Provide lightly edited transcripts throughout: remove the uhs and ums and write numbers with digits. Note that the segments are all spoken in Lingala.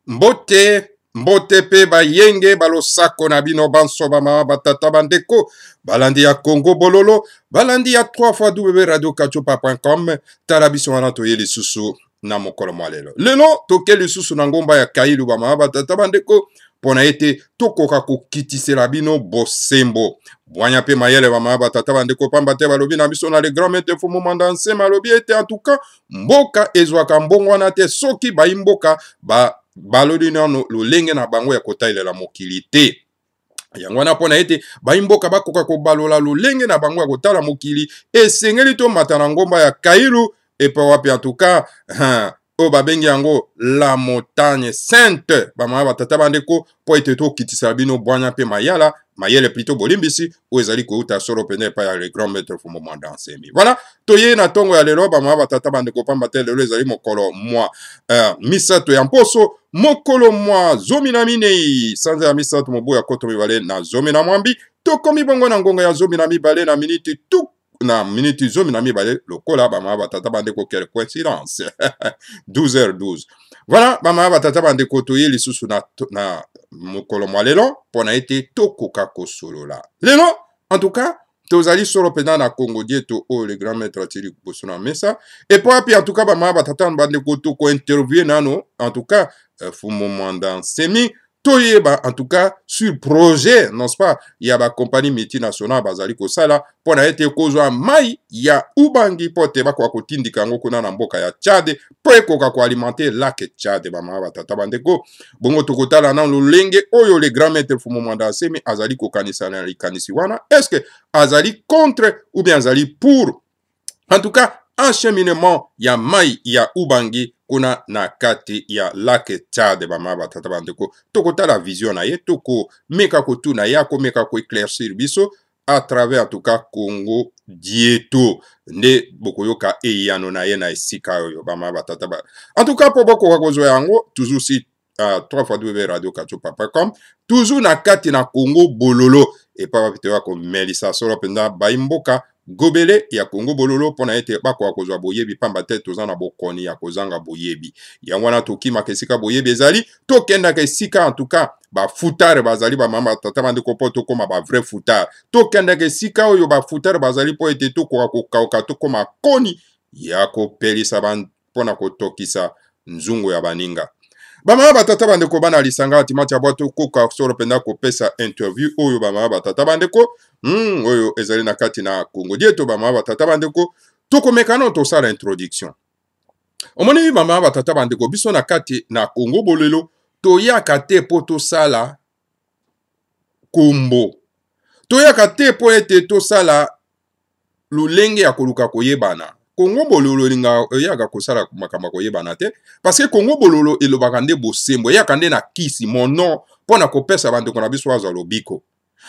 Mbote, mbote pe bayenge balosako na bino banso bama batata bandeko, balandi ya Congo Bololo, balandi ya 3x radio-kachopa.com, talabiso wana toye lisusu na mokolo mwalelo. Lelo, toke lisusu na ngomba ya kailu bama batata bandeko, pona ete tokoka kokitisela bino bosembo. Bwanya pe mayele bama batata bandeko pamba te balobi na biso na le grand maître fumu mandanse malobi ete en tout cas, mboka ezwaka mbongo wana te soki baimboka balodi nano lolenge na bango ya kotailela mokili te. Yango wana pona ete baimboka bakoka kobalola lolenge na bango ya kotala mokili esengeli to mata na ngomba ya kailu epa wapi en tout cas o babengi yango la montagne sainte bama batata bandeko po ete to kitisa bino bwanya pe mayala mayele plutôt bolimbisi o ezali ko uta solo pene pa ya le grand maître fumu mandanse mi. Voilà, toye na tongo ya lelo bama batata bandeko pamba te lelo ezali mokolo mwa misato ya mposo mokolo mwa zomi na minei sanza ya misato mobu ya koto mibale na zomi na mwambi tokomi bongo na ngonga ya zomi na mibale na miniti tuk na miniti zomi na mibale lokola bama batata bandeko quelle coïncidence 12h12. Voilà bama batata bandeko toye lisusu na mokolo mwa lelo pona ete tokoka kosolola lelo en tout cas tozali solo pena na Congo dieto o le grand maître atiri kuposo na mesa et puis en tout cas bama batata bandeko to ko interviewer nano en tout cas fumu mandanse mi toyeba en tout cas sur projet n'est-ce pas ya ba compagnie multinationale bazali kosala pona ete kozwa mai ya ubangi pote bakwa kotindika ngo kuna na mboka ya Tchad po ekoka ko alimenter lac Tchad bama batata bandeko bongo tokotala na lolenge oyo le grand maître fumu mandanse mi azali kokanisa na likanisi wana est-ce que azali contre ou bien azali pour en tout cas acheminement ya mai ya ubangi kuna na kati ya lac Tchad bama batata bandeko tokotala vision na ye toko meka kotuna yako meka ko éclaircir biso à travers en tout cas Congo dieto nde bokoyoka eyano na ye na esika oyo bama batata ba en tout cas po boko ko zo yango toujours si 3x radio-kachopa.com toujours na kati na Congo Bololo et pa bapitewa ko melisa solo penda baimboka gobele ya Congo Bololo pona ete bako akozwa boyebi pamba te tozana bokoni ya kozanga boyebi yango wana tokima kesika boyebi ezali tokenda kesika en tout cas ba futare bazali ba mama tata bandeko po to koma ba vrai futare tokenda kesika oyo ba futare bazali po ete to kokauka to koma koni ya kopelisa ban pona kotokisa nzungu ya baninga bama batata bandeko bana lisanga timati ya boto koka solo penda kopesa interview oyo bama batata bandeko oyo ezali na kati na Congo dieto bama batata bandeko tokomekano tosala introduction omoni bama batata bandeko biso na kati na Congo Bololo toyaka te po tosala kombo toyaka te po ete tosala lolenge ya koluka koyebana Congo Bololo linga yaka kosala makambo koyebana te parce que Congo Bololo elobaka nde bosembo yaka nde na kisi mon nom pona kopesa bandeko na biso azwa lobiko.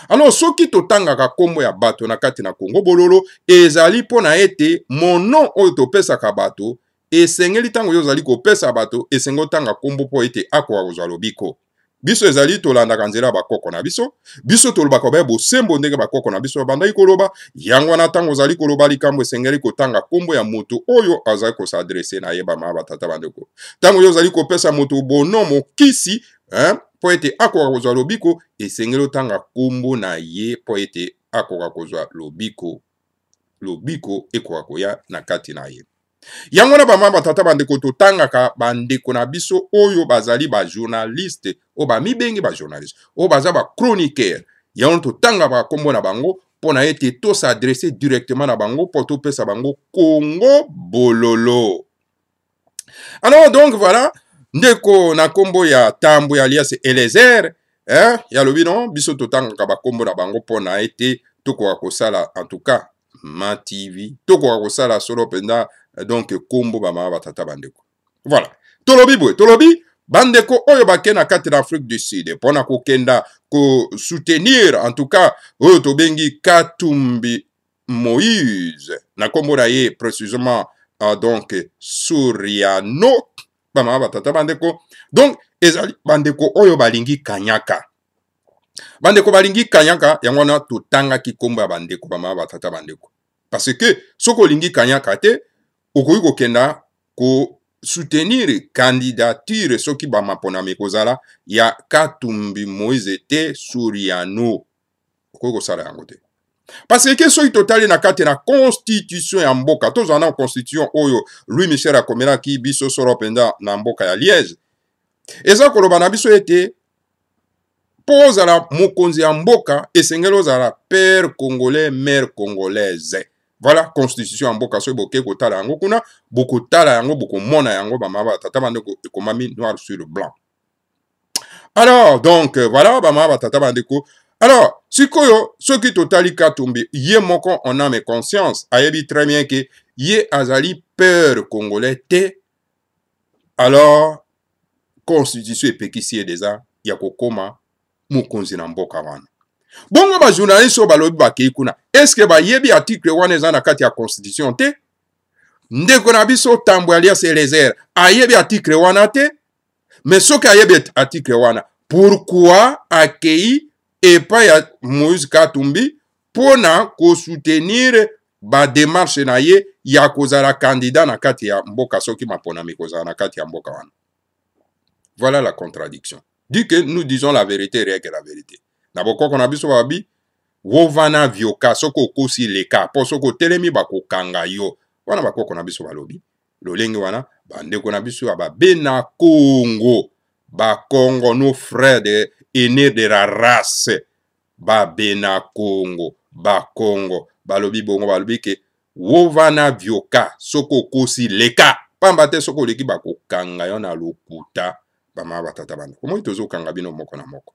Alors soki totangaka kombo ya bato na kati na Congo Bololo ezali pona ete mon nom oyo topesaka bato esengeli tango yo zali kopesa bato esengo tanga kombo po ete akoka kozwa lobiko. Biso ezali tolandaka nzela bakoko na biso biso tolobaka ba bosembo ndenge bakoko na biso bandai koloba yango na tango zali koloba likambo esengeli kotanga kombo ya moto oyo azali ko s'adresser na yeba ma batata bandeko tango yo zali kopesa moto bono mokisi po ete akoka kozwa lobiko esengeli tanga kombo na ye po ete akoka kozwa lobiko ekoka koya na kati na ye. Yango na bama batata bandeko totangaka bandeko na biso oyo bazali ba journaliste o ba mibengi ba journaliste o baza ba chroniqueur yango totanga ba kombo na bango pona ete to s'adresser directement na bango po to pesa bango Congo Bololo. Alors donc voilà ndeko na kombo ya Tambo alias Elezer ya lobi non biso totangaka ba kombo na bango pona ete tokoka kosala en tout cas Ma TV tokoka kosala solo penda donc kombo bama batata bandeko. Voilà tolobi bandeko oyo bake na kati na Afrique du Sud pona kokenda ko soutenir en tout cas oyo tobengi Katumbi Moïse na kombo na ye précisément donc Suriano bama batata bandeko donc ezali bandeko oyo balingi kanyaka yango na totanga ki kombo ya bandeko bama batata bandeko parce que soko lingi kanyaka te okoki kokenda ko soutenir candidature soki bamapona mikozala ya Katumbi Moïse te Suriano okoko sala yango te parce que soki totali na kati na constitution ya mboka tozala na constitution oyo Louis Michel akomelaki biso solo penda na mboka ya Liège eza koloba na biso ete po ozala mokonzi ya mboka esengeli ozala père congolais mère congolaise. Voilà constitution ya mboka soki boke kotala yango kuna bokotala yango bokomona yango bamama tata bandeko ekomami noir sur blanc. Alors donc voilà bamama tata bandeko. Alors sikoyo soki totali Katumbi ye moko en âme et conscience ayebi très bien que ye azali père congolais te. Alors constitution epekisi déjà ya kokoma mokonzi na mboka wana. Bongo ba journaliste balobi bakei kuna. Est-ce que ba yebi article wana eza na kati ya constitution te? Ndeko na biso Tambo alias Elezer ayebi article wana te? Mais soki ayebi article wana, pourquoi akei epa ya Moïse Katumbi pona ko soutenir ba démarche na ye ya kozala candidat na kati ya mboka soki mapona mikozala na kati ya mboka wana? Voilà la contradiction. Dit que nous disons la vérité, rien que la vérité. Naboko kona biso babi, wovana vioka, soko kosi leka, po soko telemi bako kanga yo. Wana bako kona biso balobi. Lolenge wana, bande kona biso aba bena Congo. Ba Congo, nos frères aînés de la race. Ba bena Congo. Ba Congo. Balobi bongo balobi ke, wovana vioka, soko kosi leka. Pambate soko leki bako kanga yo na lokuta. Comment tozo kangabino moko na moko?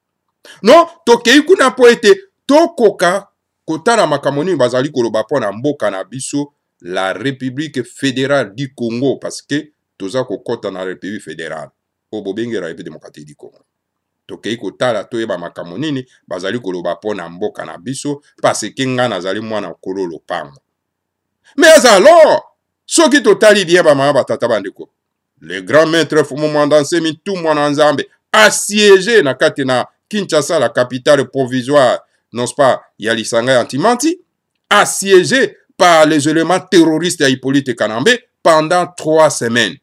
Non, tokei kuna po ete tokoka kotala makamoni bazali koloba po na mboka na biso la République fédérale du Congo parce que toza kokota na République fédérale. Obobengi la République démocratique du Congo. Tokei kotala toyeba makamoni ni bazali koloba po na mboka na biso parce que nga nazali mwana kololo pango. Mais alors, soki totali bien ba mama batata bandeko. Le grand maître Fumu Mwandansemi tout Mwananzambe assiégé na kati na Kinshasa, la capitale provisoire, non-ce pas, Yalisanga Antimanti, assiégé par les éléments terroristes à Hippolyte Kanambe pendant 3 semaines.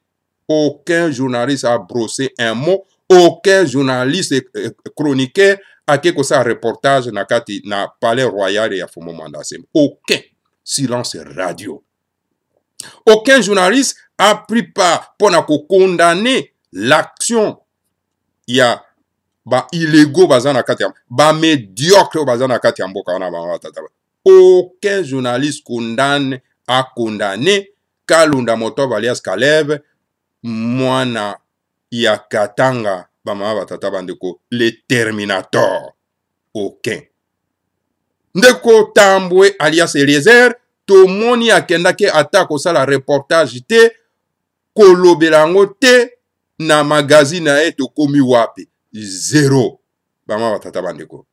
Aucun journaliste a brossé un mot, aucun journaliste chroniqueur a quelque chose reportage na kati na palais royal et à Fumu Mwandansemi. Aucun silence radio. Aucun journaliste a pris part pour condamner l'action. Il y a ba illégaux bazana katia, ba médiocre bazana katia mboka wana ba tata. Aucun journaliste a condamné Kalunda Motoba alias Kalev mwana ya Katanga ba mama tata bandeko le Terminator. Aucun. Ndeko Tambwe alias Eliezer tomoni akendake atako sala reportage te kolobelango te na magazine na eto komi wapi zéro bama batata bandeko.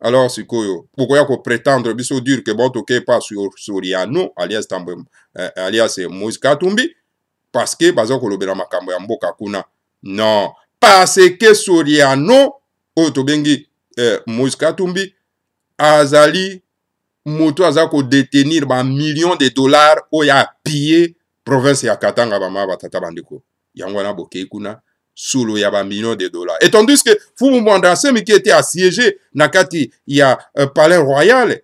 Alors sikoyo pourquoi ko prétendre biso dire que bon toke pas sur Suriano alias Tambo alias Moïse Katumbi parce que bazo kolobela makambo ya mboka kuna. Non, parce que Suriano o to bengi Moïse Katumbi azali moto azako détenir ba millions de dollars o ya pillé province ya Katanga ba batata bandeko. Yango na bokei kuna solo ya ba millions de dollars. Et tandis que Fumu Mwandansemi qui était assiégé na kati ya palais royal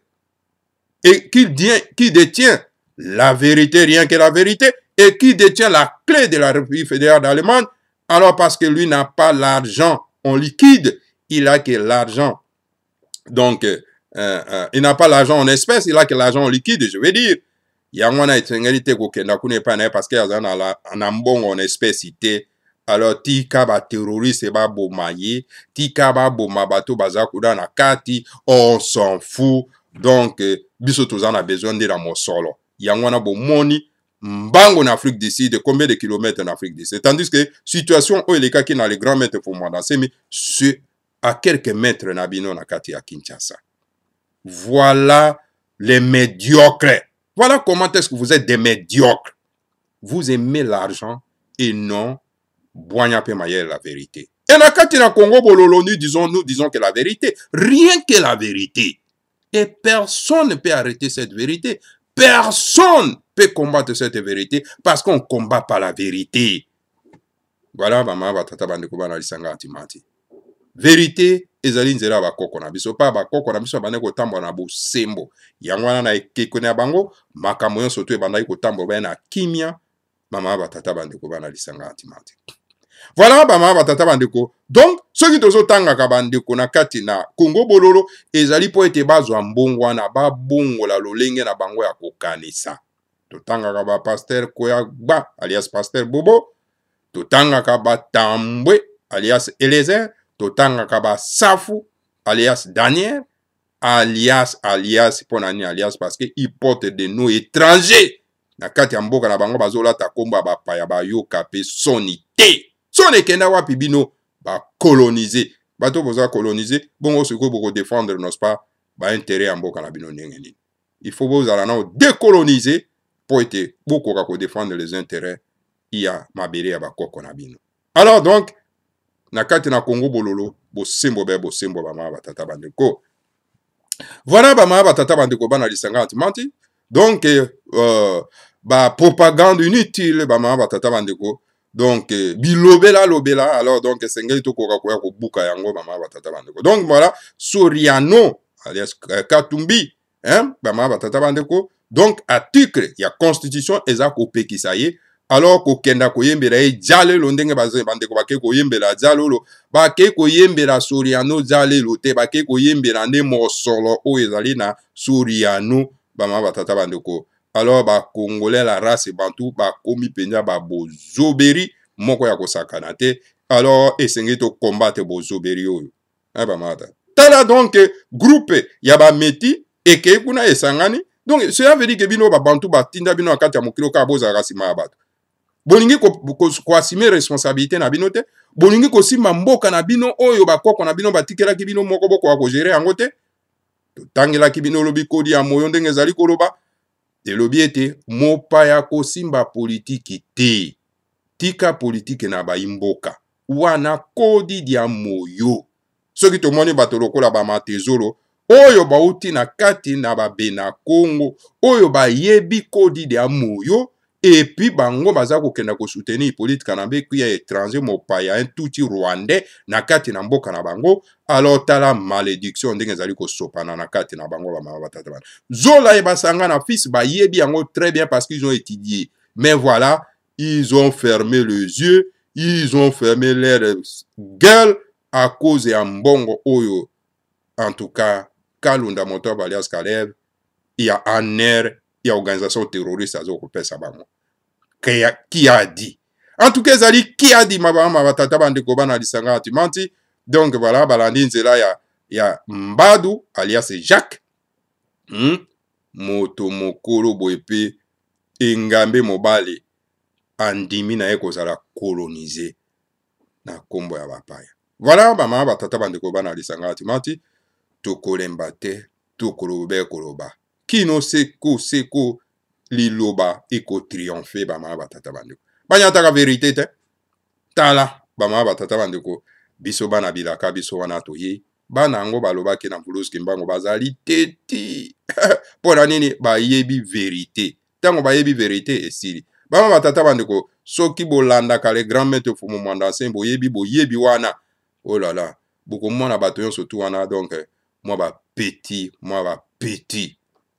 et qui détient la vérité, rien que la vérité, et qui détient la clé de la République fédérale d'Allemagne, alors parce que lui n'a pas l'argent en liquide, il a que l'argent. Donc, il n'a pas l'argent en espèces, il a que l'argent en liquide, je veux dire. Yangwana etengeli kokenda kune pa na parce que azana la anambongo en espèces ité. Alors tika ba terroriste ba bomaye, tika ba boma bato bazakuda na kati, on s'en fout. Donc biso tozana besoin de la mosolo. Yangwana bomoni mbango en Afrique du Sud, combien de kilomètres en Afrique du Sud. Tandis que situation où les cas qui na les grands mètres pour moi dans c'est à quelques mètres na bino na kati ya Kinshasa. Voilà les médiocres. Voilà comment est-ce que vous êtes des médiocres. Vous aimez l'argent et non Boignape Mayer la vérité. Et na kati na Congo bololo nous disons que la vérité, rien que la vérité. Et personne ne peut arrêter cette vérité Personne ne peut combattre cette vérité parce qu'on ne combat pas la vérité. Voilà, maman, batata bandeko bana lisanga atimati. Vérité, ezali nzela bakoko na biso pa bakoko na biso bane kotambola na bosembo. Yango wana na ekeko na bango, makambo nyonso to ebandaki kotambola na kimia, maman batata bandeko bana lisanga atimati. Voilà, maman batata bandeko. Donc, ceux qui tozo tangaka bandeko na kati na Congo bololo, ezali po ete bazwa mbongo wana ba bongo la lolenge na bango ya kokanisa. Totangaka ba pasteur Koyagba alias pasteur Bobo, totangaka ba Tambwe alias Elezer, totangaka ba Safu alias Daniel, alias ponani alias parce que il porte des noms étrangers. Na kati ya mboka na bango bazolata komba ba paya ba yoka pe sonité. Son ekenda wapi bino ba coloniser. Bato boza coloniser, bongo siko boko défendre n'est-ce pas ba intérêt ya mboka na bino ndenge nini. Il faut bozala na décoloniser pour ete bokoka ko défendre les intérêts ya mabere ya bakoko na bino. Alors donc na kati na Congo bololo bosembo ba mama batata bandeko. Voilà ba mama batata bandeko bana lisanga antimanti. Donc ba propagande inutile ba mama batata bandeko. Donc bilobela lobela alors donc sengeli to koka koya ko buka yango ba mama batata bandeko. Donc voilà Soriano alias Katumbi hein ba mama batata bandeko. Donc article ya constitution eza ko pekisa ye alors ko kenda ko yembela e jale lo ndenge bandeko bake ko yembela jalo lo bake ko yembela Soriano jale lo te bake ko yembela ne mosolo o ezali na Soriano ba mama batata bandeko. Alors ba congolais la race bantou ba komi penya ba bozoberi moko ya kosakana te alors esengi to combattre bozoberi oyo ba mata tala donc groupe ya ba meti eke kuna esangani donc cela veut dire que bino ba bantou ba tinda bino akati ya mokilo ka boza rasima ya bato bolingi ko assumer responsabilité na bino te bolingi ko simba mboka na bino oyo ba koko na bino batikela ki bino moko boko ko gérer yango te tangela ki bino lobi kodi ya moyo ndenge ezali koloba elobi ete mopaya kosimba politiki te tika politiki na baimboka wana kodi dia moyo soki tomoni bato lokola ba matezolo oyo bauti na kati na babena Congo oyo bayebi kodi dia moyo epi bango baza kokenda ko soutenir politika na beku ya étranger mopaya un touti rwandais na kati na mboka na bango alors tala malédiction ndenge ezali ko sopana na kati na bango ba mama batata bana zola e basanga na fils ba yebi yango très bien parce qu'ils ont étudié mais voilà ils ont fermé les yeux ils ont fermé leur gueule à cause ya mbongo oyo en tout cas Kalunda Moto alias Caleb il y a un air il y a organisation terroriste azo ko pesa bango qui a dit en tout cas ezali qui a dit mabama batata bandeko bana lisanga atimanti donc voilà balandi nzela ya Mbadu alias Jacques moto mokolo boepe engambe mobale andimi na ye kozala coloniser na kombo ya bapaya voilà bama batata bandeko bana lisanga atimanti tokolemba te tokolobe koloba kino seko liloba eko triomphe ba mama batata bandeko banyataka vérité te tala ba mama batata bandeko biso bana bilaka biso wana toye bana yango balobaki na Mpuluski Mbango bazali teti pona nini bayebi vérité tango bayebi vérité esili ba mama batata bandeko soki bolandaka le grand maître Fumu Mwandanse boyebi wana oh là là bokomona bato nyonso tu wana donc moi ba petit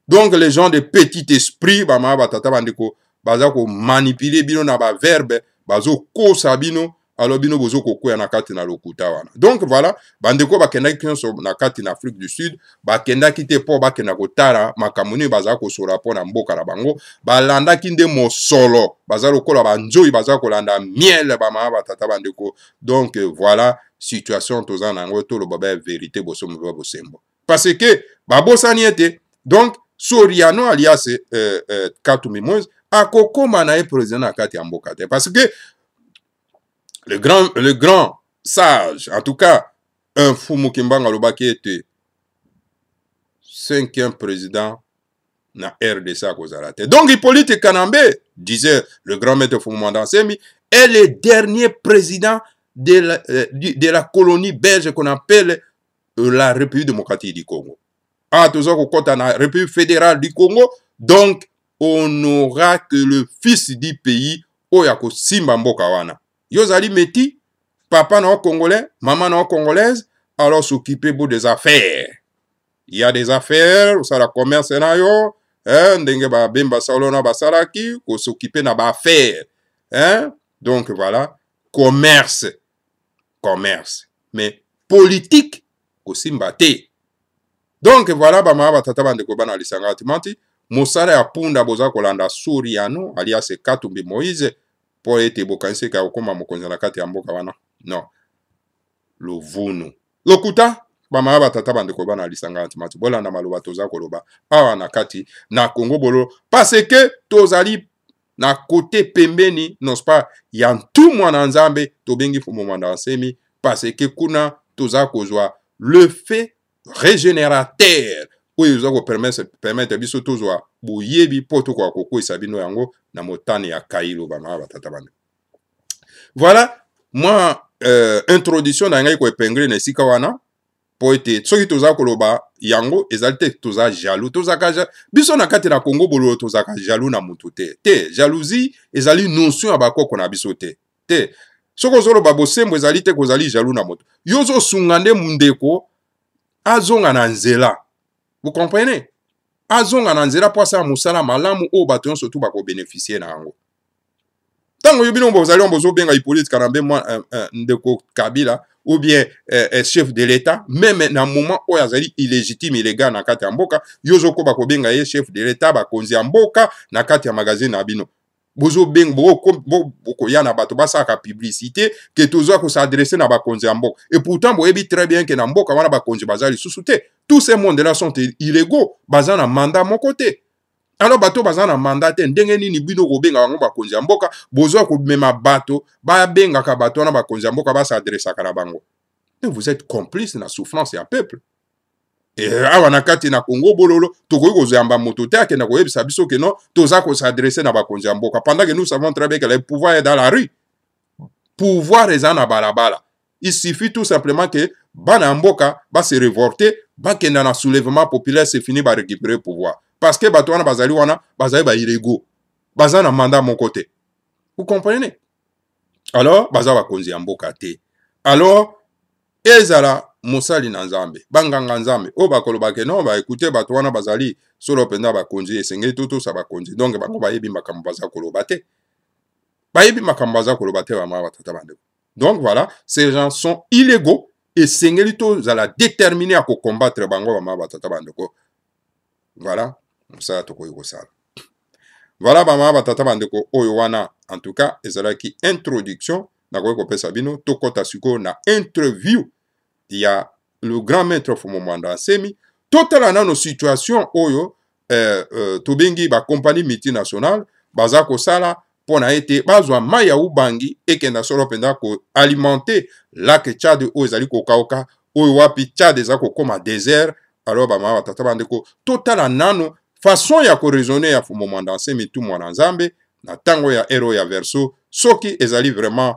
donc les gens de petit esprit ba ma batata bandeko baza ko manipuler bino na ba verbe bazo kosa bino alors bino bozo kokoya na kati na lokuta wana donc voilà bandeko bakenda kinso na kati na Afrique du Sud bakenda kite po bakenda kotara makamuni baza ko sora po na mboka na bango balanda kinde mosolo baza lokola banjoi baza kolanda miel ba ma batata bandeko donc voilà situation tozana ngo to lo baba vérité bosomo bosembo parce que babosani ete donc Soriano alias Katumbi Moise akokoma na président na kati ya mboka te parce que le grand sage en tout cas un Fumu Kimbanga lobaki ete 5e président na RDC kozala te donc Hippolyte Kanambe disait le grand maître Fumu Mwandansemi est le dernier président de la colonie belge qu'on appelle la République démocratique du Congo. Ah, toza kokota na République fédérale du Congo. Donc, on n'aura que le fils du pays oya ko simba mboka wana. Yozali meti, papa na congolais, maman na congolaise, alors s'occuper des affaires. Il y a des affaires, ça la commerce na yo, ndenge ba bemba salona basaraki, ko s'occuper na ba affaires. Donc voilà, commerce. Mais politique, ko simba te. Donc voilà, bama batata bandeko bana lisanga timati, mosala ya punda boza kolanda Suriano, alias Katumbi Moïse, po ete bokanise ka okoma mokonzi na kati ya mboka wana. Non. Lovunu. Lokuta, bama batata bandeko bana lisanga timati, bolanda maloba toza koloba awa na kati na Congo bolo, parce que tozali na côté pembeni, non pas, ya tout mwana nzambe, tobengi fumo mwanda nsemi, parce que kuna toza kozwa le fait régénérateur oyo za ko permettre biso tozwa boyebi poto kwa kokwisa bino yango na motane ya Kailo bama batata bande. Voilà, moi introduction na ngai ko epengler na sika wana po ete soki toza koloba yango ezali te toza jaloux, toza ka biso na kati na Congo bolo toza ka jaloux na mutu te. Jalousie ezali notion ya bakoko na biso te. Soko zolo babosembo ezali te kozali jaloux na mutu. Yozo sungande mundeko azonga na nzela. Vous comprenez? Azonga na nzela po asa musala malamu o bato nyonso tu bako bénéficier na yango. Tango yobino bozali bozo benga Hippolyte Karambe ndeko Kabila ou bien chef de l'État, même na moment où azali illégitime illégal na kati ya mboka, yozo ko bako benga ye chef de l'État bakonzi ya mboka na kati ya magazine na bino. Bozo beng boko ya na bato basaka publicité que tozo ko s'adresser na bakonzi ya mboka. Et pourtant boyebi très bien que na mboka wana bakonzi bazali susute. Tous ces mondes là sont illégaux, bazana na mandat mon côté. Alors bato bazana na mandat te ndenge nini bino ko benga bango bakonzi ya mboka, bozo ko mema bato ba benga ka bato na bakonzi ya mboka ba s'adresser ka na bango. Mais vous êtes complice na souffrance ya peuple. Et awa na kati na Congo bololo tokoki kozamba moto te akenda koyebisa biso ke non toza ko s'adresser na bakonzi ya mboka pendant que nous savons très bien que le pouvoir est dans la rue. Pouvoir eza na balabala. Il suffit tout simplement que bana mboka ba se révolter, ba kenda na soulèvement populaire, c'est fini ba récupérer pouvoir. Parce que bato wana bazali ba illégaux. Baza na mandat mon côté. Vous comprenez? Alors baza bakonzi ya mboka te. Alors ezala mosali na nzambe, banganga nzambe, o bakoloba ke non, ba écouter bato wana bazali solo penda bakonzi esengeli toto sa bakonzi. Donc bango bayebi makambo baza koloba te. Bayebi makambo baza koloba te ba batata bandeko. Donc voilà, ces gens sont illégaux et sengeli to zala déterminé à combattre bango ba batata bandeko. Voilà, ça toko yiko sala. Voilà ba batata bandeko oyo wana en tout cas ezalaki introduction na ko pesa bino to kota siko na interview. Il y a le grand maître Fumo Mwanda Nsemi. Total nos situations oyo tobengi ba compagnie multinationale baza ko sala pona ete bazwa maya ubangi ekenda solo penda ko alimenter lac Tchad oyo ezali ko kauka oyo wapi Tchad eza ko koma désert. Alors ba mama tata bandeko total nano façon ya ko raisonner ya Fumo Mwanda Nsemi tout mwana nzambe na tango ya hero ya verso soki ezali vraiment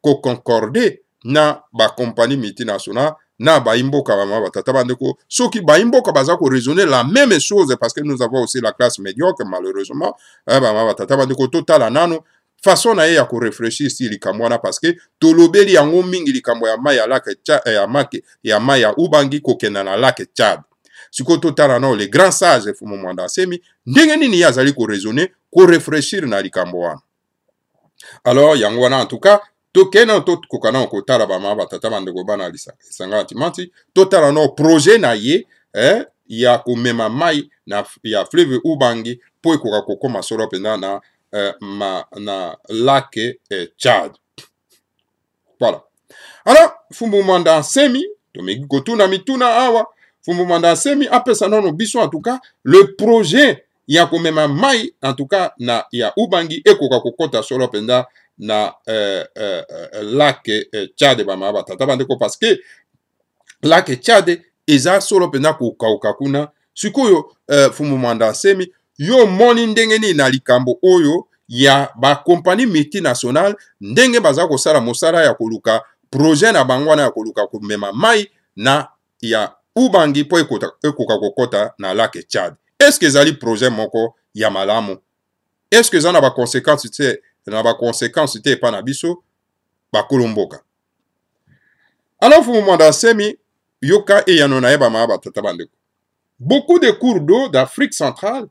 ko concorder na ba compagnie multinationale na ba imboka ba batata bandeko soki ba imboka baza ko raisonner la même chose parce que nous avons aussi la classe médiocre malheureusement ba batata bandeko total nano façon na ya ko réfléchir si likambo wana parce que tolobeli yango mingi likambo ya maya lac ya maya ubangi ko kenda na lac Tchad siko total nano les grands sages Fumo Mwanda Nsemi ndenge nini yazali ko raisonner ko réfléchir na likambo wana. Alors yango wana en tout cas tokena to kokana ko tala ba ma batata bandeko bana lisanga timati totala no projet na ye ya ko mema mai na ya fleuve ubangi po ko kokoma solo penda na na lac Tchad. Voilà. Alors Fumo Mwanda Nsemi to megi ko tuna mituna awa Fumo Mwanda Nsemi apesa nono biso en tout cas le projet ya ko mema mai en tout cas na ya ubangi ekoka kokota solo penda na lac Tchad ba ma batata bandeko parce que lac Tchad eza solo pena ko kauka kuna sikoyo Fumo Mwanda Nsemi yo moni ndenge ni na likambo oyo ya ba compagnie multinationale ndenge baza ko sala mosala ya koluka projet na bangwana ya koluka ko mema mai na ya ubangi po ekoka kokota na lac Tchad. Est-ce que ezali projet moko ya malamu? Est-ce que eza na ba conséquences te epa na biso bakolo mboka? Alors fumu mwanda semi yoka eyano na yeba maaba tata bandeko. Beaucoup de cours d'eau d'Afrique centrale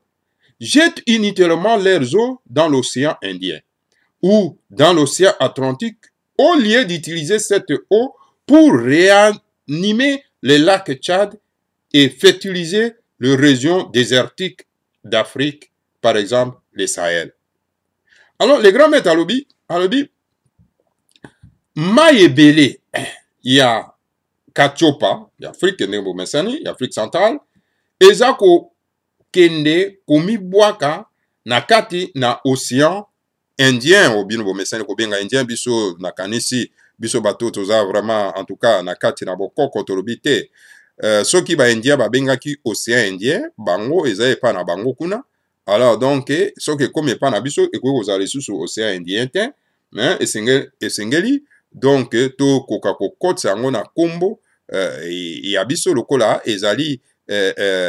jettent inutilement leurs eaux dans l'océan Indien ou dans l'océan Atlantique au lieu d'utiliser cette eau pour réanimer le lac Tchad et fertiliser les régions désertiques d'Afrique, par exemple le Sahel. Alors, les grands maîtres alobi, Maïebele, il y a Kachopa, il y a Afrique, il y a Afrique centrale, ezako kende komibwaka na kati na océan Indien, ou bien bomesani ko benga Indien biso na kanisi biso bato toza vraiment en tout cas na kati na bokoko tolobite soki ba Indien ba bengaki océan Indien bango eza epa na bango kuna. Alors donc soki comme epa na biso ekoki kozala lisusu océan Indien te mais esengeli donc to koka kokotisa yango na kombo ya biso lokola ezali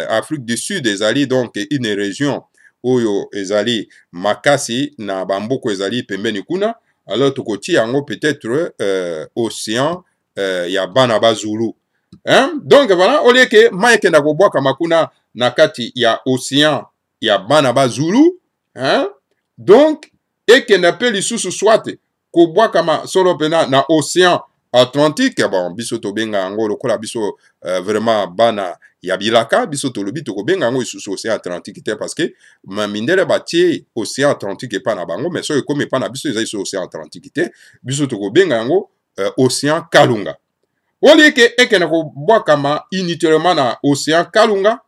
Afrique du Sud ezali donc une région oyo ezali makasi na bamboko ezali pembeni kuna. Alors tokoti yango peut-être océan ya bana bazulu. Hein? Donc voilà, au lieu que maekenda kobwaka makuna na kati ya océan ya bana bazulu, hein? Donc ekenda pe lisusu soit kobwaka ma solo pena na océan Atlantique. Bon biso tobenga yango lokola biso vraiment bana ya bilaka biso tolobi tokobenga yango isusu océan Atlantique te parce que mindele batie océan Atlantique epa na bango mais so ekomi epa na biso eza iso océan Atlantique te biso tokobenga yango océan Kalunga. Oli ke ekena kobwakama inutilement na océan Kalunga.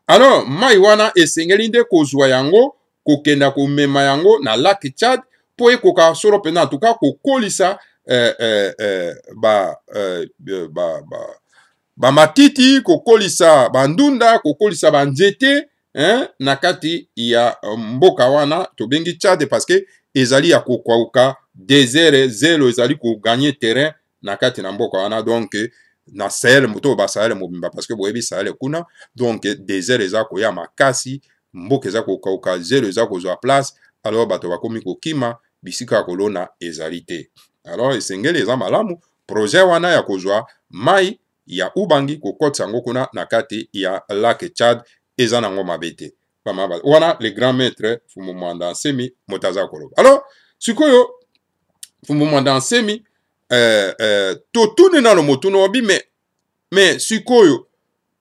Alors mai wana esengeli nde kozwa yango kokenda komema yango na lac Tchad po ekoka solo pena en tout cas kokolisa matiti kokolisa bandunda kokolisa banzete na kati ya mboka wana tobengi Tchad parce que ezali ya kokauka désert zelo ezali ko gagner terrain na kati na mboka wana. Donc na Sahel moto ba Sahel mobimba parce que boyebi Sahel kuna donc désert eza ko ya makasi mboka eza kokauka zelo eza kozwa place. Alors bato bakomi kokima bisika kolona ezali te. Alors esengeli eza malamu projet wana ya kozwa mai ya ubangi kokotisa yango kuna na kati ya lac Tchad eza nango mabete wana le grand maître fumu mwanda nsemi motaza koloba. Alors sikoyo fumu mwanda nsemi totune nano motuno obi mais sikoyo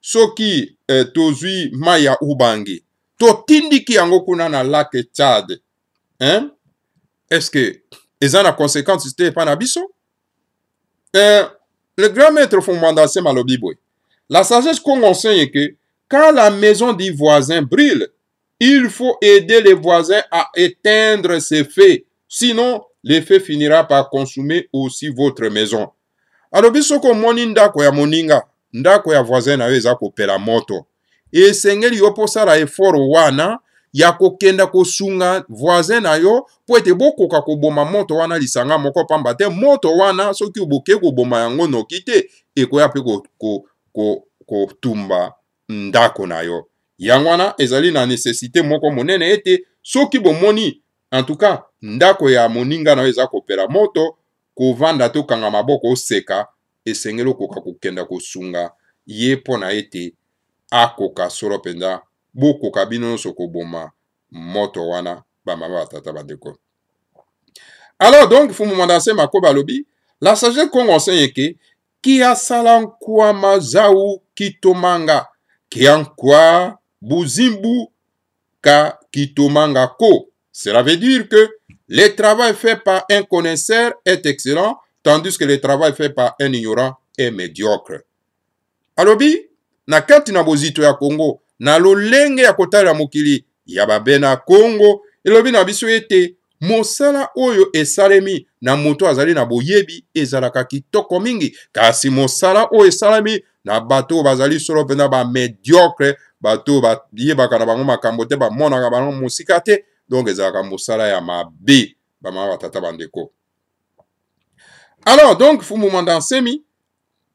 soki tozwi mai ya ubangi totindiki yango kuna na lac Tchad, hein? Est-ce que eza na conséquence te pa na biso? Le grand maître Fumandase Malobiboy, la sagesse qu'on enseigne que quand la maison du voisin brûle, il faut aider les voisins à éteindre ces feux, sinon le feu finira par consumer aussi votre maison. Alors bisoko moni ndako ya moninga, ndako ya voisin na yo eza kopela moto. Et sengeli yo posala effort wana ya kokenda kosunga voisin na yo po ete bokoka koboma moto wana lisanga moko pamba te moto wana soki oboke koboma yango noki te ekoya pe kotumba ndako na yo. Yango wana ezali na nécessité moko monene ete soki bomoni en tout cas ndako ya moninga na yo eza kopela moto kovanda to kanga maboko oseka esengeli okoka kokenda kosunga ye pona ete akoka solo penda bokoka bino nyonso koboma moto wana bamama batata bandeko. Alors donc fumu mandase makoba lobi la sagesse qu'on enseigne que ki asala nkwama zau kitomanga kiankwa buzimbu ka kitomanga ko. Cela veut dire que le travail fait par un connaisseur est excellent tandis que le travail fait par un ignorant est médiocre. Alobi na kati na bozito ya Congo na lolenge ya kotala mokili ya babena Congo elobi na biso ete mosala oyo esalemi na moto azali na boyebi ezalaka kitoko mingi kasi mosala oyo esalemi na bato bazali solo pena ba médiocre bato bayebaka na bango makambo te bamonaka bango mosika te donc ezalaka mosala ya mabe bamama batata bandeko. Alors donc fumu mandansemi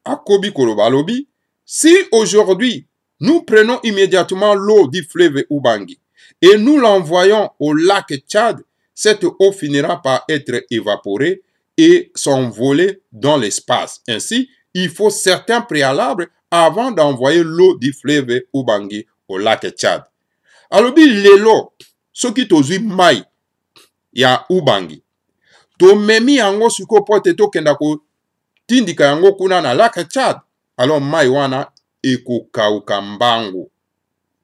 akobi koloba alobi Si aujourd'hui, nous prenons immédiatement l'eau du fleuve Ubangi et nous l'envoyons au lac Tchad, cette eau finira par être évaporée et s'envoler dans l'espace. Ainsi, il faut certains préalables avant d'envoyer l'eau du fleuve Ubangi au lac Tchad. Alors, lelo, ce qui tozui mai ya Ubangi, to memi yango siko pote to kenda ko tindika yango kuna na lac Tchad. Alors, mai wana eko kauka mbangu,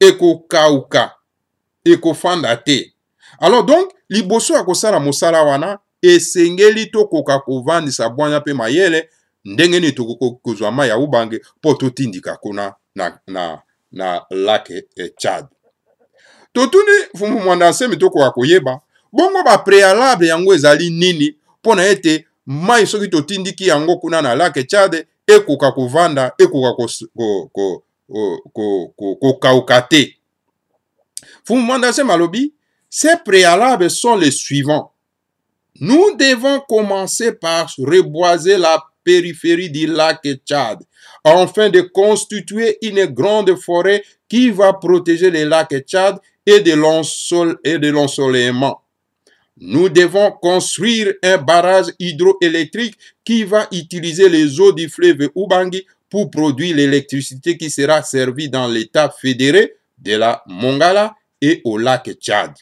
eko kauka, eko fanda te. Alors donc, liboso ya kosala mosala wana, esengeli to koka kovandisa bwanya pe mayele, ndenge ni to kozwa mai ya Ubangi po to tindika kuna na lac Tchad. Totuni fumu mwandase mitoko wa koyeba, bongo ba préalable yango ezali nini, pona ete mai soki to tindiki yango kuna na lac Tchad, ekoka kovanda, ekoka kokauka te. Fumu mwandase malobi, ces préalables sont les suivants. Nous devons commencer par reboiser la périphérie du lac Tchad, afin de constituer une grande forêt qui va protéger le lac Tchad et de l'ensoleillement. Nous devons construire un barrage hydroélectrique qui va utiliser les eaux du fleuve Ubangi pour produire l'électricité qui sera servie dans l'état fédéré de la Mongala et au lac Tchad.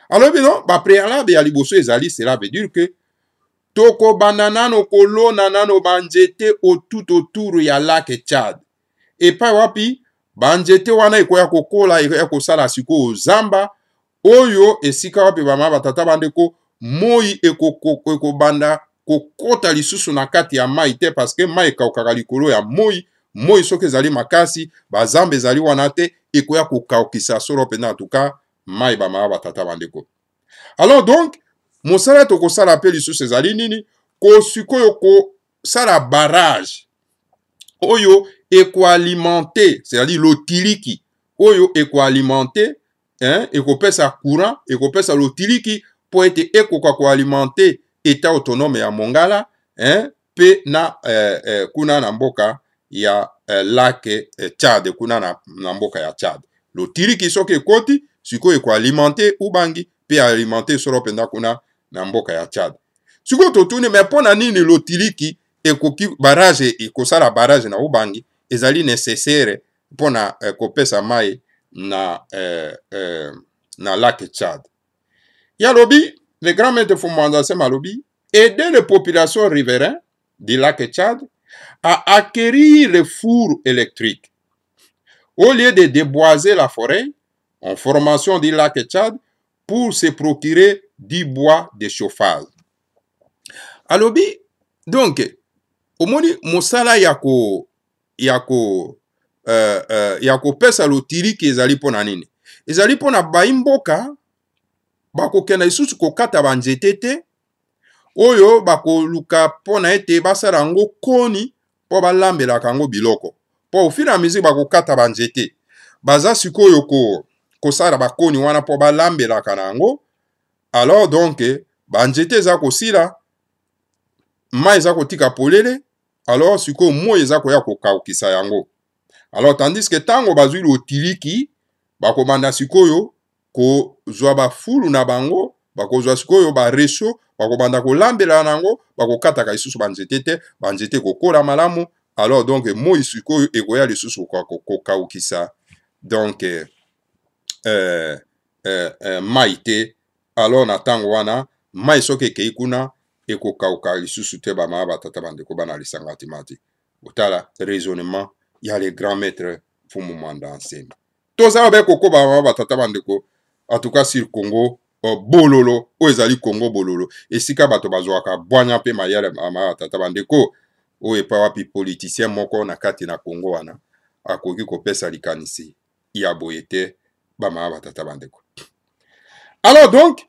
Alors, bien, préalable ya liboso ezali, cela veut dire que toko bananano kolo nanano banjete tout autour ya lac Tchad. Et pa wapi, banjete wana ekoya kokola, ekoya kosala siko zamba, oyo esika wapi bama batata bandeko, moi eko banda kokota lisusu na kati ya mai te, parce que mai ekaukaka likolo ya moi soki ezali makasi, bazamba ezali wana te, ekoya kokaukisa solo pena en tout cas, mai bama batata bandeko. Alors donc, mosala to kosala pe lisusu ezali nini, sikoyo kosala barrage, oyo ekoalimenter, c'est-à-dire lotiliki, oyo ekoalimenter, ekopesa courant, ekopesa lotiliki, po ete ekoka koalimenter état autonome ya Mongala, pe na kuna na mboka ya lac Tchad, kuna na mboka ya Tchad. Lotiliki soki ekoti, sikoyo ekoalimenter Ubangi, pe alimenter solo penda kuna na mboka ya Tchad. Sikoyo totuni, mais pona nini lotiliki ekoki barrage, ekosala barrage na Ubangi, ezali nécessaire pona kopesa mai na lac Tchad. Yalobi, le grand maître Fumwandase malobi, aider les populations riveraines du lac Tchad à acquérir les fours électriques. Au lieu de déboiser la forêt, en formation du lac Tchad, pour se procurer du bois de chauffage. Alobi, donc, omoni mosala yako pesa lotiliki ezali pona nini? Ezali pona baimboka bakokenda isusu kokata banzete te, oyo bakoluka pona ete basala yango koni po balambelaka yango biloko. Po au fur et à mesure bakokata banzete, baza sikoyo kosala bakoni wana po balambelaka na yango. Alors donc, banzete eza kosila, mai eza kotika polele, alors sikoyo moi eza koya kokaukisa yango. Alors tandis que tango bazwi lotiliki, bakobanda sikoyo kozwa bafulu na bango, bakozwa sikoyo baresho, bakobanda kolambela nango, bakokataka lisusu banzete te, banzete kokola malamu. Alors donc moi sikoyo ekoya lisusu kokaukisa donc mai te. Alors na tango wana mai soki ekei kuna ekokauka lisusu te, bama batata bandeko bana lisanga timati. Otala raisonnement ya les grands maîtres Fumu Mwandase. Tozala be koko bama batata bandeko, en tout cas sur Congo bololo, o ezali Congo bololo, esika bato bazwaka bwanya pe mayele bama batata bandeko, o epa wapi politicien moko na kati na Congo wana akoki kopesa likanisi ya boye te bama batata bandeko. Alors donc,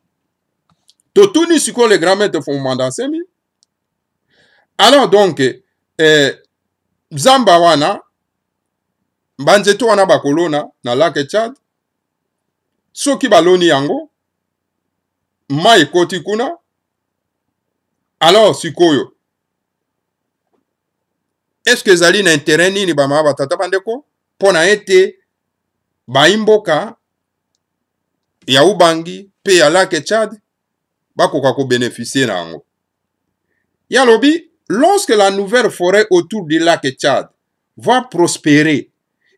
totuni siko le grand maître Fumu Mwandase mi. Alors donc, zamba wana, banzeto wana bakolona na lac Tchad, soki baloni yango, mai ekoti kuna, alors sikoyo, est-ce que zali na intérêt nini bama batata bandeko pona ete baimboka ya Ubangi pe ya lac Tchad bakoka ko bénéficier na yango. Yalobi, lorsque la nouvelle forêt autour du lac Tchad va prospérer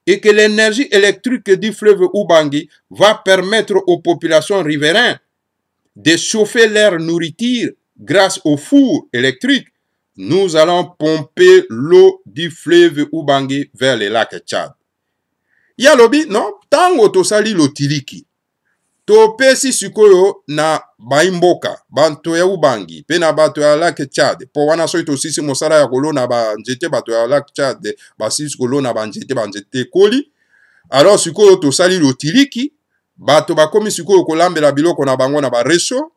et que l'énergie électrique du fleuve Ubangi va permettre aux populations riveraines de chauffer leur nourriture grâce au four électrique, nous allons pomper l'eau du fleuve Ubangi vers le lac Tchad. Yalobi, non, tango tosali lotiliki. Topesi sikoyo na baimboka, banto ya Ubangi, pe na bato ya lac Tchad. Po wana soy tosisi mosala ya kolona ba nzete bato ya lac Tchad, basisi kolona ba nzete koli. Alors sikoyo tosali lotiliki, bato bakomi sikoyo kolambela biloko na bango na ba reso,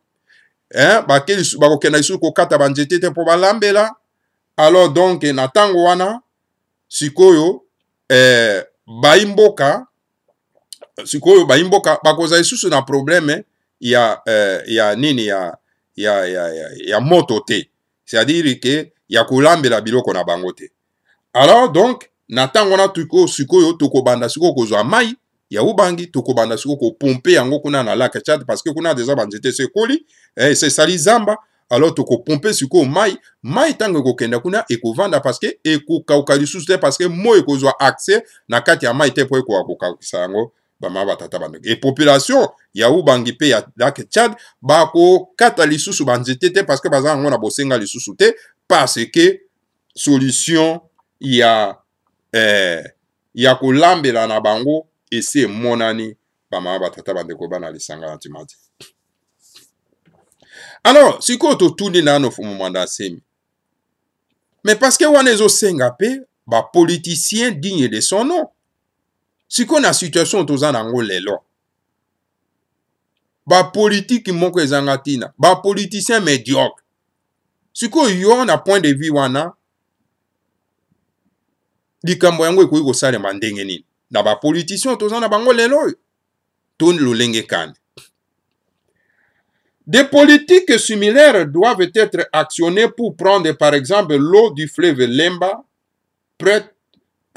bakeli bakokenda isu kokata ba nzete te po balambela. Alors donc na tango wana sikoyo baimboka sikoyo baimboka bakoza isusu na problème ya nini ya moto te, c'est-à-dire que ya kolambela biloko na bango te. Alors donc na tango na tuko sikoyo tokobanda sikoyo kozwa mai ya Ubangi, tokobanda sikoyo ko pomper yango kuna na lac Tchad parce que kuna déjà banzete sekoli c'est sali zamba. Alors toko pomper sikoyo mai tango kokenda kuna ekovanda parce que ekokauka lisusu te parce que mo ekozwa accès na kati ya mai te po ekokaukisa yango. Et population ya Ubangi pe ya lac Tchad bako kata lisusu banzete te parce que baza ngona bosenga lisusu te parce que solution ya kolambela na bango ese monani bama batata bandeko bana lisanga antimati. Alors siko to tuni na no fumu mandasemi, mais parce que wana ezo senga pe ba politicien digne de son nom. Si qu'on a situation toza nango lelo, ba politique moko ezangatina, ba politicien médiocre. Si qu'on yo na point de vue wana, likambo yango ekoki kosalema ndenge nini. Na ba politicien toza na bango lelo, ton lolenge kane. Des politiques similaires doivent être actionnées pour prendre par exemple l'eau du fleuve Lemba, prête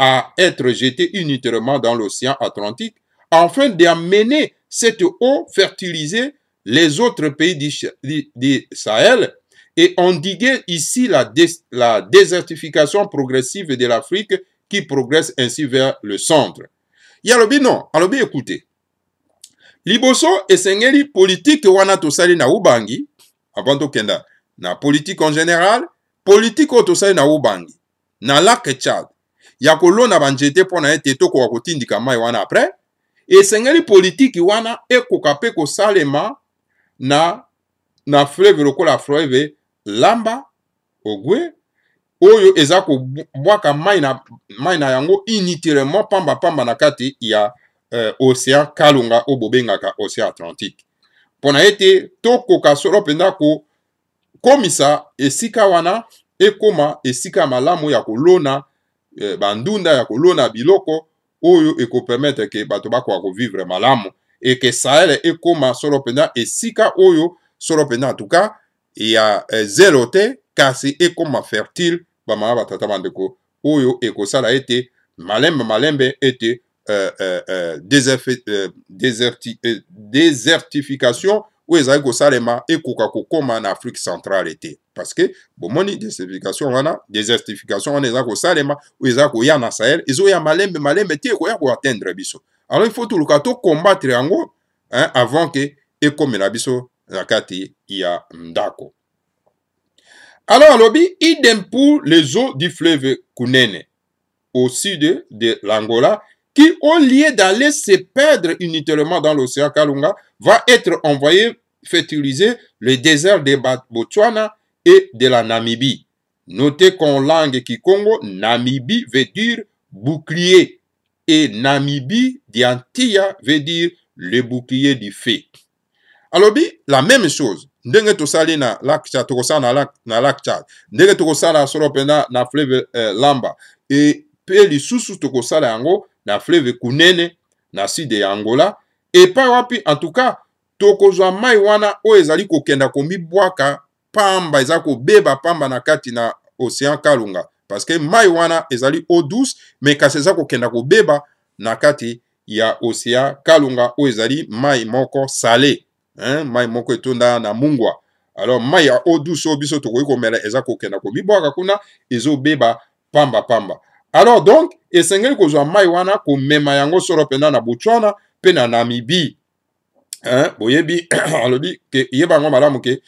à être jetée uniquement dans l'océan Atlantique, afin d'amener cette eau fertiliser les autres pays du Sahel et endiguer ici la désertification progressive de l'Afrique qui progresse ainsi vers le centre. Yalobi non, alobi écoutez. Liboso esengeli politique wana tosali na Ubangi, avant to kenda na politique en général, politique o tosali na Ubangi, na lac Tchad. Ya kolona banjete pona ete toko wakotindika mai wana après, esengeli politique wana ekoka pe kosalema na fleuve lokola fleuve Lamba Ogwe, oyo eza ko bwaka mai na yango inutilement pamba na kati ya océan Kalunga o bobengaka océan Atlantique. Pona ete toko kasoro penda ko komisa esika wana ekoma esika malamu ya kolona bandunda ya kolona biloko oyo eko permettre ke bato bako ko vivre malamu et que Sahel ekoma solo penda esika oyo solo penda en tout cas ya zelote kasi ekoma fertile bama batata bandeko oyo eko sala ete malembe ete désertification ou ezali kosalema ekoka kokoma na Afrique centrale ete parce que bomoni désertification wana eza kosalema ou eza koya na Sahel ezoya malembe te ekoya ko atteindre biso. Alors il faut tout le cas to combattre yango avant que ekomela biso na kati ya ndako. Alors alobi idem pour les eaux du fleuve Kunene au sud de l'Angola qui, au lieu d'aller se perdre inutilement dans l'océan Kalunga, va être envoyé fertiliser le désert de Botswana et de la Namibie. Notez qu'en langue Kikongo, Namibie veut dire bouclier et Namibie d'Antilla veut dire le bouclier du feu. Alors, la même chose. Ndenge tosali na lac Tchad, tokosala na lac Tchad. Ndenge tokosala solo pena na fleuve Lamba. Et pe lisusu tokosala yango na fleuve Kunene na sud ya Angola. Et pa wapi en tout cas tokozwa mai wana o ezali kokenda komi bwaka pamba eza ko beba pamba na kati na océan Kalunga parce que mai wana ezali eau douce mais kasi eza kokenda kobeba na kati ya océan Kalunga oyo ezali mai moko salé, hein? Mai moko etonda na mungwa. Alors mai ya eau douce oyo biso tokoki komela eza kokenda komibwaka kuna ezobeba pamba pamba. Alors donc esengeli kozwa mai wana komema yango solo pena na Botswana pe na Namibie, hein? Boyebi alobi ke yebango malamu ke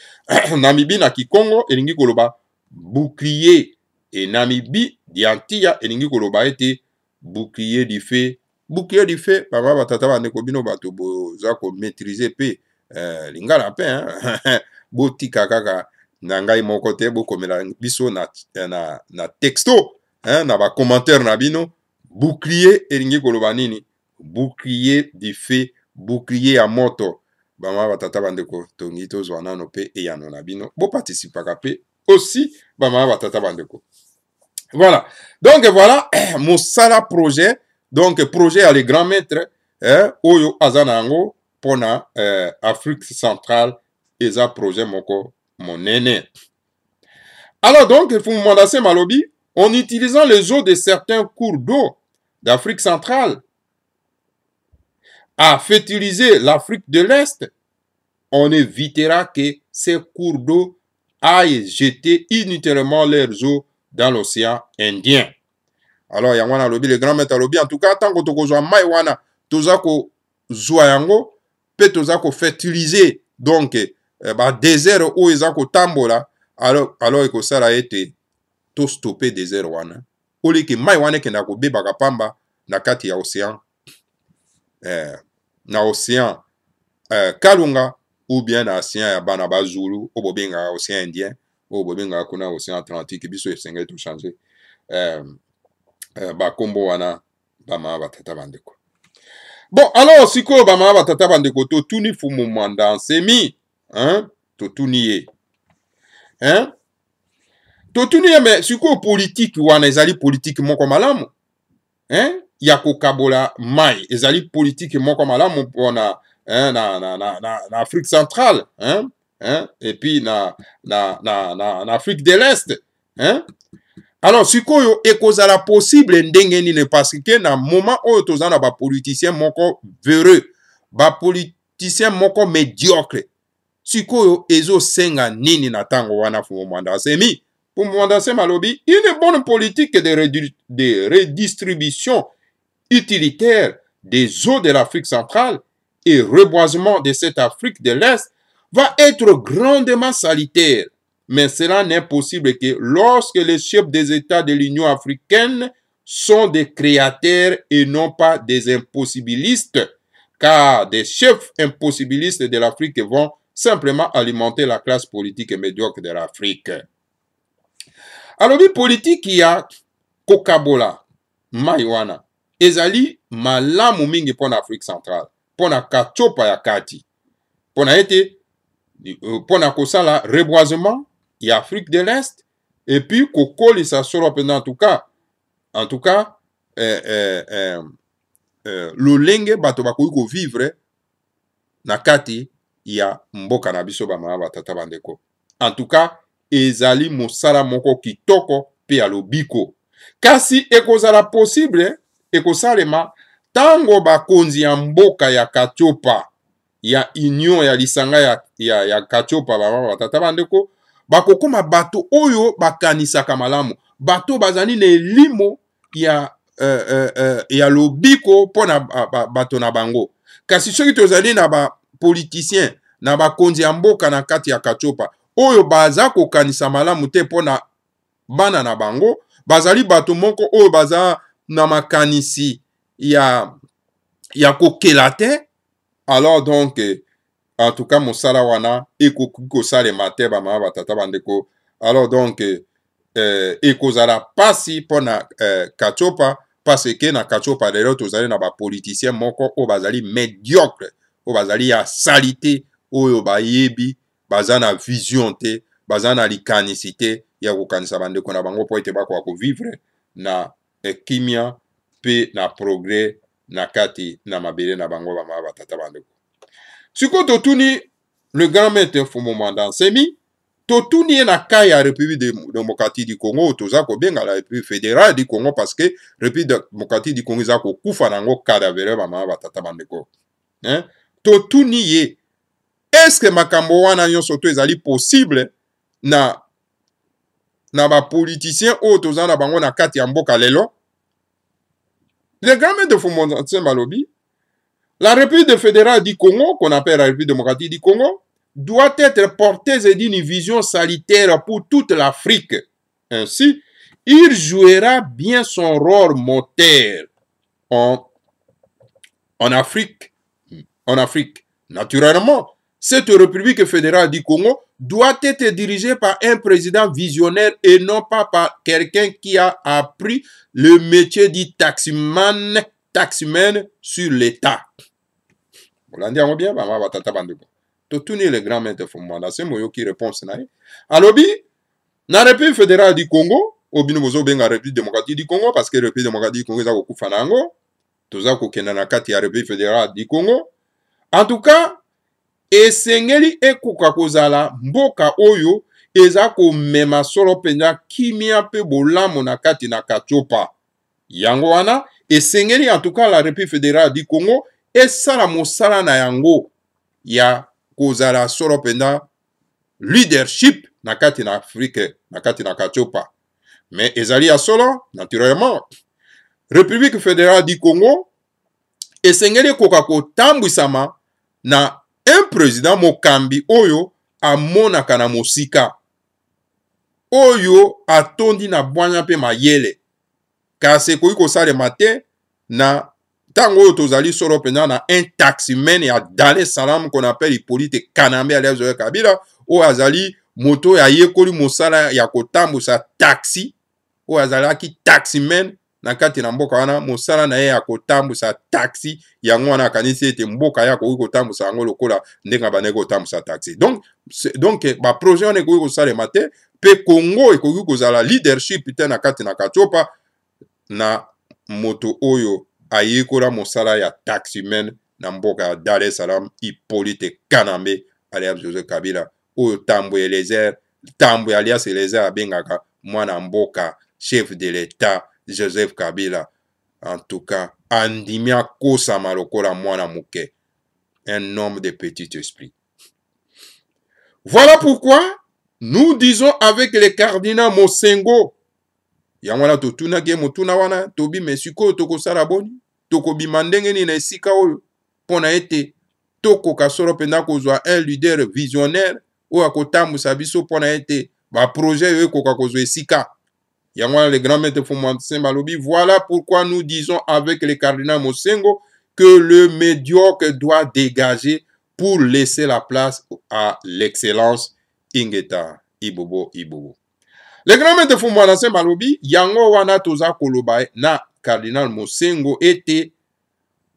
Namibie na Kikongo elingi koloba bouclier et Namibie diantia elingi koloba ete bouclier du feu. Bouclier du feu baba batata bandeko bino bato boza ko maîtriser pe lingala pe, hein? Botika kaka na ngai moko te bokomela biso na texto, hein? Na ba commentaire na bino bouclier elingi koloba nini? Bouclier du feu, bouclier ya moto. Bama batata bandeko tongi tozwa nano pe eyano na bino bo participaka pe aussi bama batata bandeko. Voilà. Donc voilà mosala projet. Donc projet à les grands maîtres, oyo azanango pona Afrique centrale eza projet moko monene. Alors donc il faut mandaser malobi en utilisant les eaux de certains cours d'eau d'Afrique centrale à fertiliser l'Afrique de l'Est, on évitera que ces cours d'eau aillent jeter inutilement leurs eaux dans l'océan Indien. Alors yangwana lobi le grand maître lobi en tout cas tant que tokozwa mai wana toza ko zwa yango pe toza ko fertiliser donc ba désert o eza ko tambola alors ekosala ete to stopper désert wana oli ke mai wana kenda ko bebaka pamba na kati ya océan na océan Kalunga ou bien na océan ya bana bazulu o bobenga océan Indien o bobenga kuna océan Atlantique biso esengeli to changer bakombo wana bama batata bandeko. Bon alors siko bama batata bandeko to tuni fumu manda nsemi, hein? To tuni ye, hein? To tuni ye mais siko politique wana ezali politique moko malamu, hein? Ya kokabola mai ezali politique moko malamu pona hein, na Afrique centrale, hein? Hein? Et puis na Afrique de l'Est, hein? Alors sikoyo ekozala possible ndenge nini parce que na moment oyo tozana ba politicien moko véreux, ba politicien moko médiocre, sikoyo ezo senga nini na tango wana fu mwanda semi pour mwanda sema lobi une bonne politique de redistribution utilitaire des eaux de l'Afrique centrale et reboisement de cette Afrique de l'Est va être grandement salutaire. Mais cela n'est possible que lorsque les chefs des États de l'Union africaine sont des créateurs et non pas des impossibilistes, car des chefs impossibilistes de l'Afrique vont simplement alimenter la classe politique médiocre de l'Afrique. Alors, la politique qui a kokabola maiwana ezali malamu mingi pour l'Afrique centrale, pour la kachopa ya kati, pour na kosala reboisement et Afrique de l'Est, et puis kokoli sa solo pendant en tout cas lolenge bato bakoki ko vivre na kati ya mboka na biso bama batata bandeko. En tout cas ezali mosala moko kitoko pe ya lobiko kasi ekozala possible ekosalema tango bakonzi ya mboka ya kachopa ya union ya lisanga ya kachopa bama batata bandeko bakokoma bato oyo bakanisaka malamu, bato bazali na elimo ya lobiko pona bato na bango. Kasi soki tozali na ba politicien na bakonzi ya mboka na kati ya kachopa oyo baza kokanisa malamu te pona bana na bango, bazali bato moko oyo baza na makanisi ya kokela te, alors donc en tout cas mosala wana ekoki kosalema te bama batata bandeko. Alors donc ekozala pasi pona kachopa parce que na kachopa lelo tozali na bapoliticien moko oyo bazali médiocre, oyo bazali ya salite, oyo bayebi baza na vision te, baza na likanisi te ya kokanisa bandeko na bango po ete bakoka kovivre na kimia pe na progrès na kati na mabele na bango bama batata bandeko. Siko totuni le grand maître Fumu Mwanda Nsemi totuni ye na kai ya République démocratique du Congo toza kobenga la République fédérale du Congo parce que République démocratique du Congo eza kokufa nango cadavre bamama batata bandeko hein? Totuni ye est-ce que makambo wana nyonso to ezali possible na ba politicien oyo toza na bango na kati ya mboka lelo? Le grand maître de Fondation Balobi, la République fédérale du Congo, qu'on appelle la République démocratique du Congo, doit être porteuse d'une vision salutaire pour toute l'Afrique. Ainsi, il jouera bien son rôle moteur en Afrique. En Afrique, naturellement, cette République fédérale du Congo doit être dirigée par un président visionnaire et non pas par quelqu'un qui a appris le métier du taximan sur l'État. Vous l'entendez bien, maman va tata bandeko. Totuni le grand maître Fumanda, c'est moi qui répond ça. Alobi, na République fédérale du Congo, obino bozo benga République démocratique du Congo parce que République démocratique du Congo za ko fanango, toza ko kenda na kati ya République fédérale du Congo. En tout cas, esengeli ekoka kozala mboka oyo eza komema solo penza kimia pe bolamu na kati na kachopa. Yango wana esengeli en tout cas la République fédérale du Congo esala mosala na yango ya kozala solo penza leadership na kati na Afrique na kati na kachopa. Mais ezali ya solo naturellement République fédérale du Congo esengeli ekoka kotambwisama na un président mokambi oyo amonaka na mosika oyo atondi na bwanya pe mayele kasi ekoki kosalema te na ntango oyo tozali solo mpenza na un taximen ya Dar es Salaam qu'on appelle Hippolyte Kanambe alias Joseph Kabila oyo azali moto oyo ayekoli mosala ya kotambusa taxi oyo azalaki taximen na kati na mboka wana mosala na ye ya kotambusa taxi yango wana akanisi ete mboka ya koki kotambusa yango lokola ndenge bandeko kotambusa taxi. Donc ba projet wana ekoki kosalema te pe Congo ekoki kozala leadership te na kati na kachopa na moto oyo ayekola mosala ya taximen na mboka ya Dar es Salaam Hippolyte Kanambe alias Joseph Kabila oyo Tambwe Elezer Tambwe alias Elezer abengaka mwana mboka chef de l'État Joseph Kabila. En tout cas, andimia kosama lokola mwana muke, un homme de petit esprit. Voilà pourquoi nous disons avec les cardinaux Mosengo, yamwana totuna ke motuna wana tobi mesiko toko saraboni, toko bimandenge ni na esika oyo pona ete toko kasoro penda kozwa un leader visionnaire ou akotambusa biso pona ete ba projet yo koka kozwa esika. Le grand maître Fumanda Balobi, voilà pourquoi nous disons avec les cardinaux Mosengo que le médiocre doit dégager pour laisser la place à l'excellence Ingeta Ibobo Ibobo. Le grand maître Fumanda Balobi, yango wana toza koloba na cardinal Mosengo ete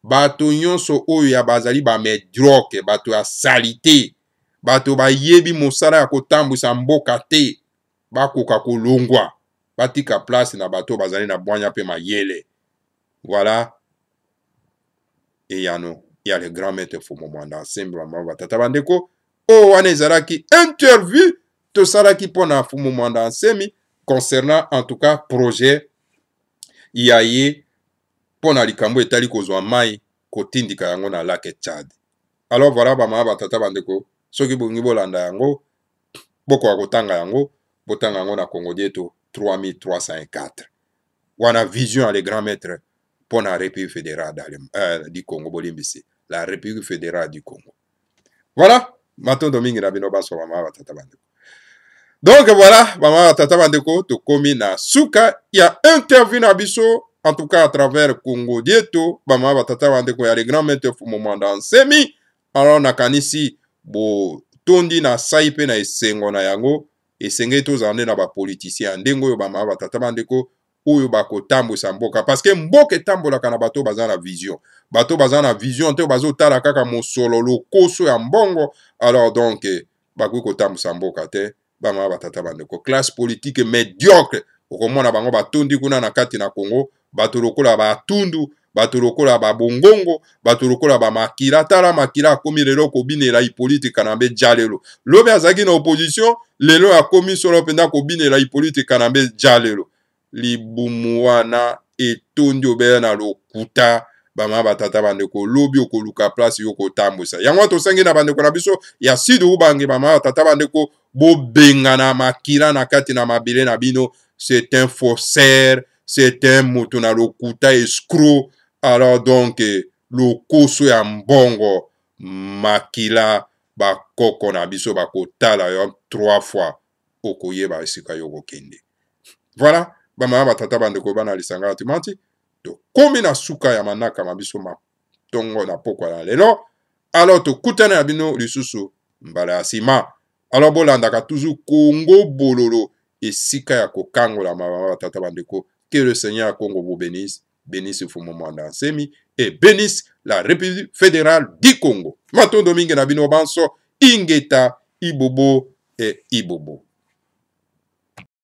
bato nyonso oyo ya bazali ba médiocre, bato ya salite, bato ba yebi mosala ya kotambusa mboka te, bakoka kolongwa. Batika place na bato bazali na bwanya pe mayele. Voilà. Et yano, il y a le grand maître Fumanda Nsembe Tata Bandeko. Oh, wane ezalaki interview to salaki pona Fumanda Nsembe concernant en tout cas projet yaye pona likambo etali kozwa mai kotindika yango na lac Tchad. Alors voilà ba Tata Bandeko. Soki bongi bolanda yango boko akotanga yango botanga yango na Congo dieto 3304. Wana vision à les grands maîtres pour la République fédérale du Congo Bolimbisi, la République fédérale du Congo. Voilà, maintenant Domingue Nabinoba sur Mama Tata Bandeko. Donc voilà, Mama Tata Bandeko, to komi na suka, il y a interview na biso, en tout cas à travers Congo Dieto, Mama Tata Bandeko, il y a les grands maîtres Fumanda Nsembe, alors na kanisi bo tondi na saipe na esengo na yango. Esenge tozande na ba politicien ndengo yo bama batata bandeko oyo bakotambusa mboka parce que mboka etambolaka na bato baza na vision te bazo tala kaka mosolo lokoso ya mbongo. Alors donc bakoki kotambusa mboka te bama batata bandeko classe politique médiocre okomona bango batondi kuna na kati na Congo bato lokola batundu bato lokola ba bongongo bato lokola ba makila tala makila akomi lelo kobinela Hippolyte Kanambe jalelo lobe azaki na opposition lelo akomi solo penda kobinela Hippolyte Kanambe jalelo libumu wana etondi obela na lokuta bama batata bandeko lobi okoluka place yo kotambwisa yango tosengi na bandeko na biso ya sidu ubange bama batata bandeko bobengana makila na kati na mabele na bino. C'est un faussaire, c'est un moto na lokuta escroc. Alors donc lokoso ya mbongo makila bakoko na biso bakotala yo 3 fois okoyeba esika yo kokende. Voilà bama batata bandeko bana lisanga timanti to komi na suka ya manaka mabiso matongo na pokwa na lelo. Alors to kutana ya bino lisusu mbala ya sima. Alors bolandaka toujours Congo bololo esika ya kokangola mama batata bandeko. Que le Seigneur Congo vous bénisse, bénisse Fumo Mwanda Nsemi et bénisse la République fédérale du Congo. Maton domingue na bino banso ingeta ibobo et ibobo.